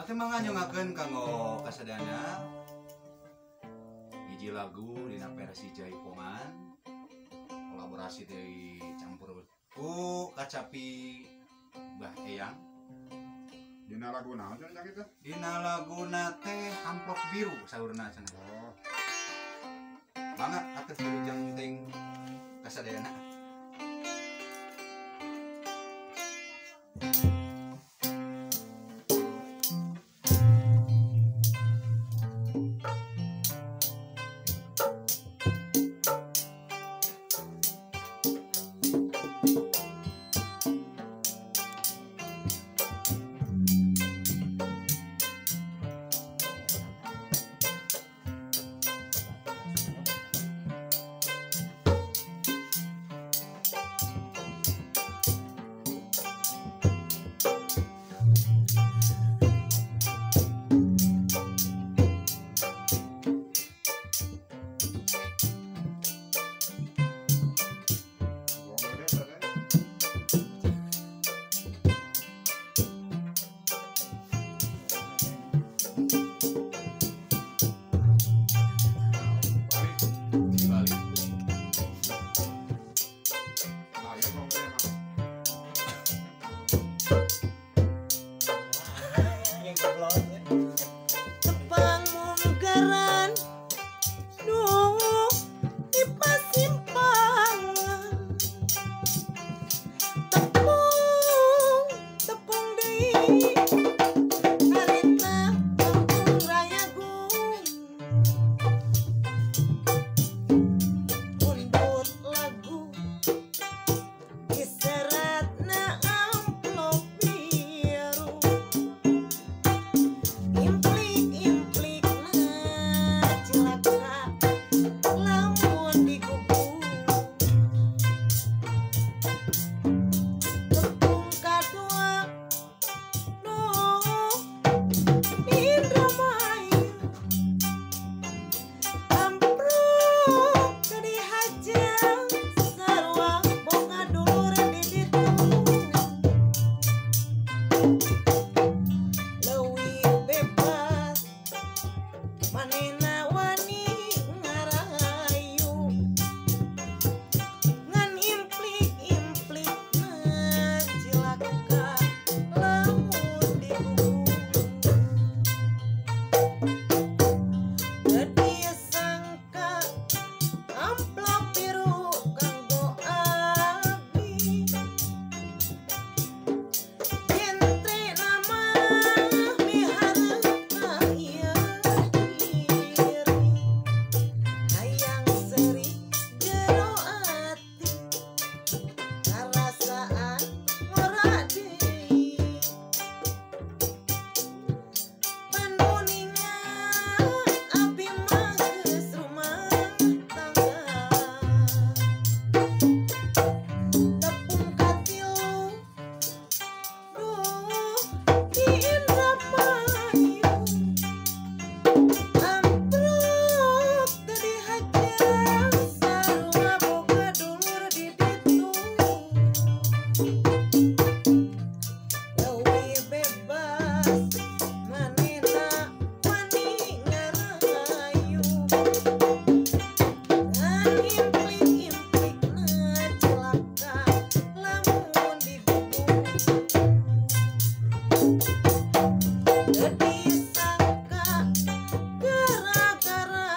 Ate manganyongakeun kanggo kasadana hiji lagu dina versi Jaipongan kolaborasi dari campur ku kacapi Mbah Eyang. Dina lagu naon cenah kitu? Dina laguna teh Amplop Biru saurna cenah. Oh, Banget atuh wilujeng ting kasadayana. Tepang munggaran duh di pasimpangan tepung deui harita kampung rayagung undut lagu diseratna amplop biru implik cilaka lamun digubung tepung kadua duh Indramayu ampruk tadi hajang sarua boga dulur di ditu leuwih bebas manehna wani ngarayu ngan implikna cilaka lamun digubung teu sangka amplop biru kanggo abi Entri nama mihareup ieu iri hayang seri jero ati karasaan ngora deui panuninga abi mah geus rumah tangga tepung katilu duh di Indramayu ampruk tadi hajang sarua boga dulur di ditu leuwih bebas manehna wani ngarayu ngan implikna cilaka lamun digubung teu disangka gara-gara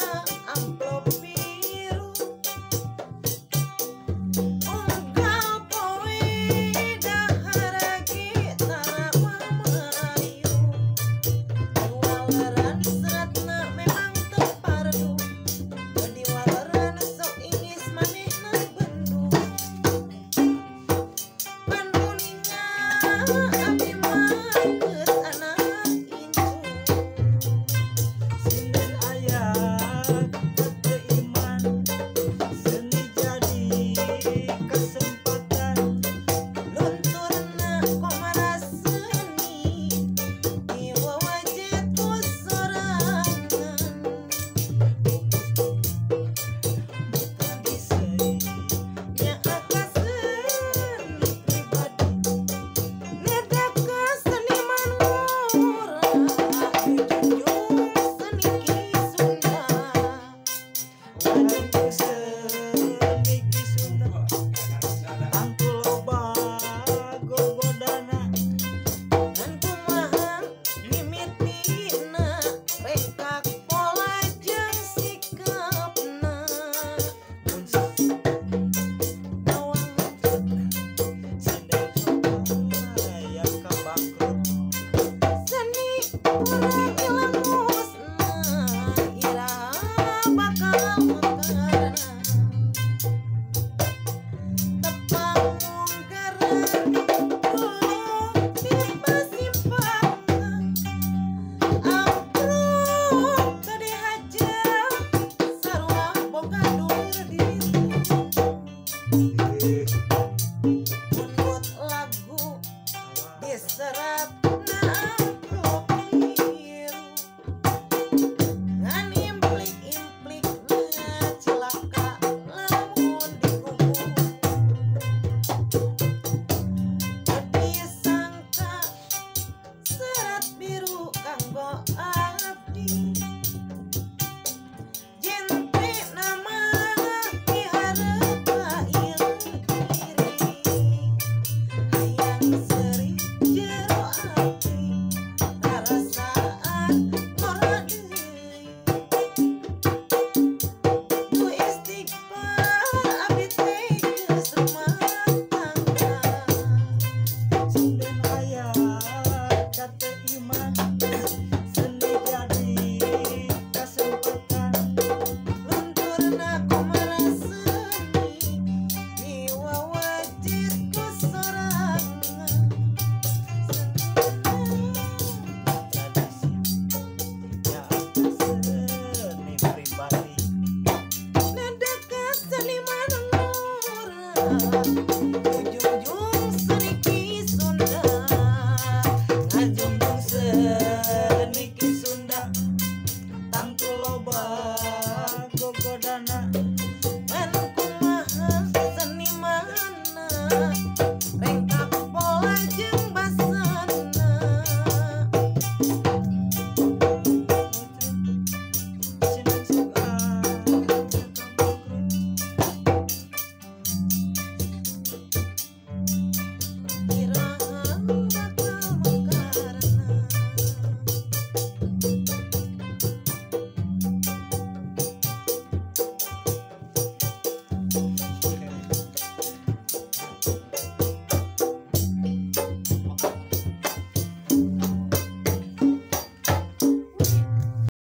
amplop biru unggal poe dahar gitara mamayu diwaleran seratna memang teu pardu diwaleran sok ingis manehna bendu panuninga abi mah geus anak inca Urang ilang musna iraha bakal mengkarna tepang mungkaran tulung simpan-simpan ampruk tadi hajar sarua boga dulir diri menurut lagu diserat ampruk biru ngan implik-implik ngacilaka lamun dikubur disangka serat biru kanggo abdi jente nama diharap iri hayang seri jero ati rarasaan ngora deui ku istighfar abdi teh geus rumah tangga Sampeyan aya kate iman